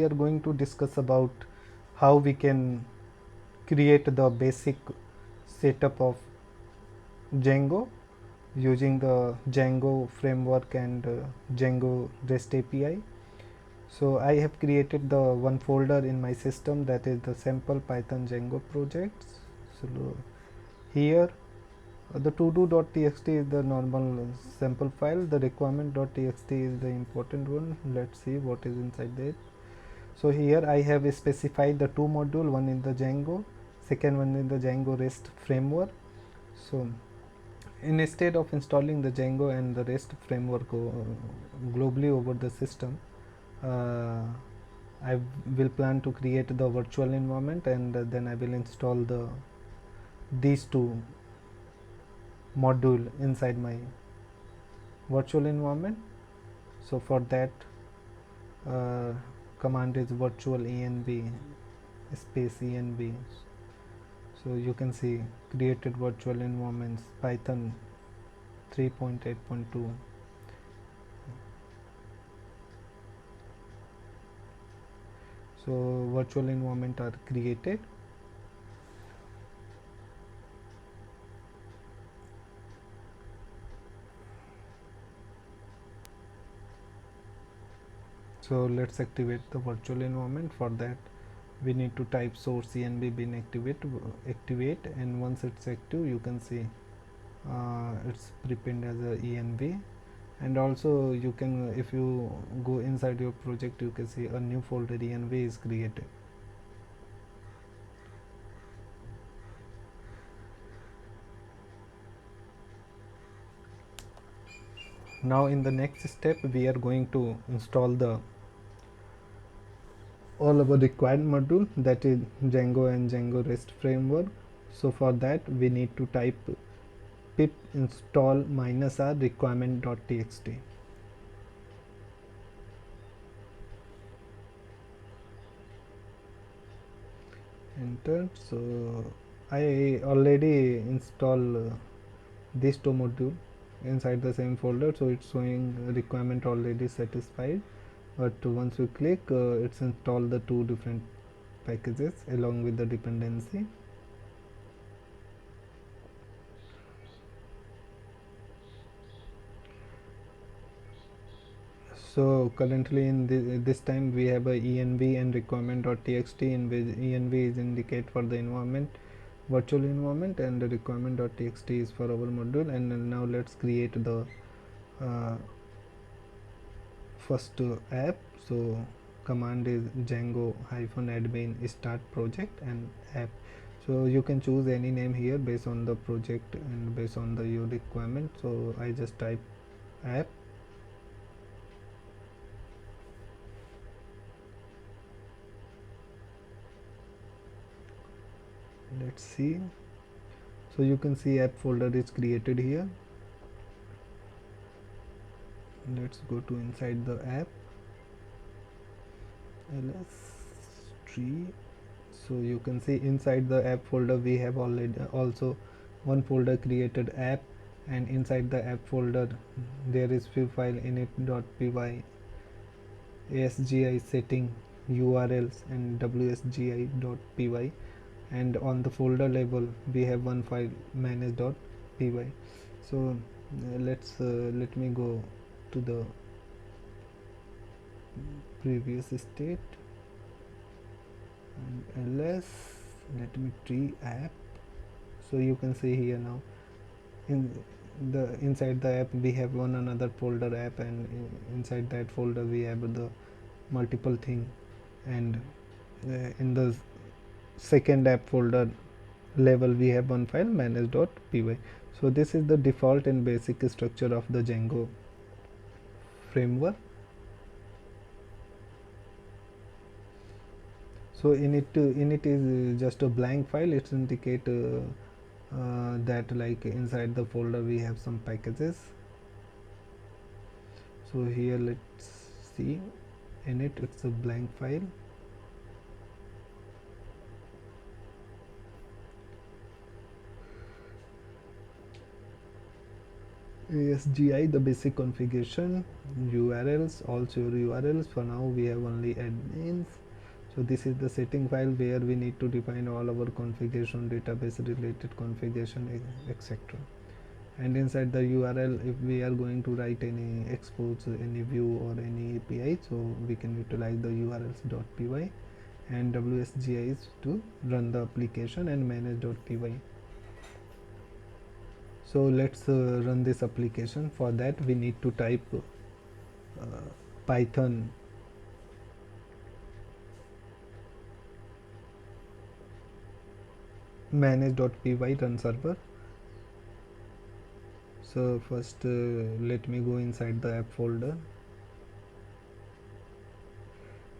We are going to discuss about how we can create the basic setup of Django using the Django framework and Django REST API. So I have created the one folder in my system, that is the sample Python Django projects. So here the todo.txt is the normal sample file, the requirement.txt is the important one. Let's see what is inside there. So here I have specified the two module, one in the Django, second one in the Django REST framework. So instead of installing the Django and the REST framework globally over the system, I will plan to create the virtual environment, and then I will install these two module inside my virtual environment. So for that, command is virtual env space env. So you can see created virtual environments Python 3.8.2. So virtual environment are created. So let's activate the virtual environment. For that we need to type source env bin activate, and once it's active you can see it's prepinned as a env. And also you can, if you go inside your project, you can see a new folder env is created. Now in the next step we are going to install the all our required module, that is Django and Django REST framework. So for that we need to type pip install -r requirement.txt. Enter. So I already install these two module inside the same folder, so it's showing requirement already satisfied. But once we click, it's install the two different packages along with the dependency. So currently in this time we have a env and requirement.txt, in which env is indicate for the environment, virtual environment, and the requirement.txt is for our module. And now let's create the first app. So command is django -admin start project and app. So you can choose any name here based on the project and based on the your requirement. So I just type app. Let's see. So you can see app folder is created here. Let's go to inside the app, ls tree. So you can see inside the app folder we have already also one folder created app, and inside the app folder there is few file init.py, asgi setting urls, and wsgi.py, and on the folder level we have one file manage.py. So let me go to the previous state and ls, let me tree app. So you can see here now in the inside the app we have one another folder app, and inside that folder we have the multiple thing, and in the second app folder level we have one file manage.py. So this is the default and basic structure of the Django framework. So init is just a blank file. It's indicate that like inside the folder we have some packages. So here let's see init, it's a blank file. ASGI, the basic configuration, URLs, also URLs. For now we have only admins. So this is the setting file where we need to define all our configuration, database related configuration, etc. And inside the URL, if we are going to write any exports, any view or any API, so we can utilize the urls.py, and WSGI is to run the application, and manage.py. So let's run this application. For that we need to type Python manage.py run server. So first let me go inside the app folder,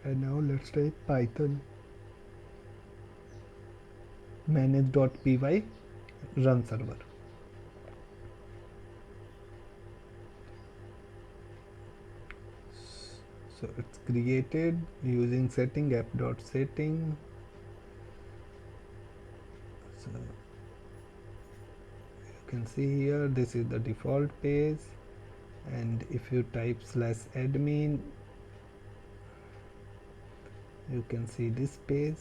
and now let's type Python manage.py run server. So it's created using setting app.setting. So you can see here, this is the default page, and if you type /admin, you can see this page.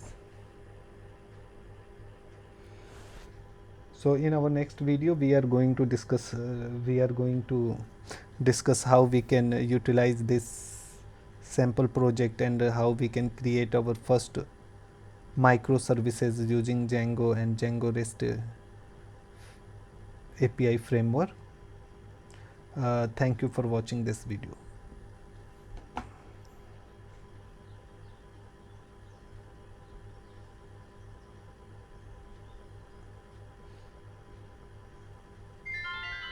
So in our next video we are going to discuss how we can utilize this sample project, and how we can create our first microservices using Django and Django REST API framework. Thank you for watching this video.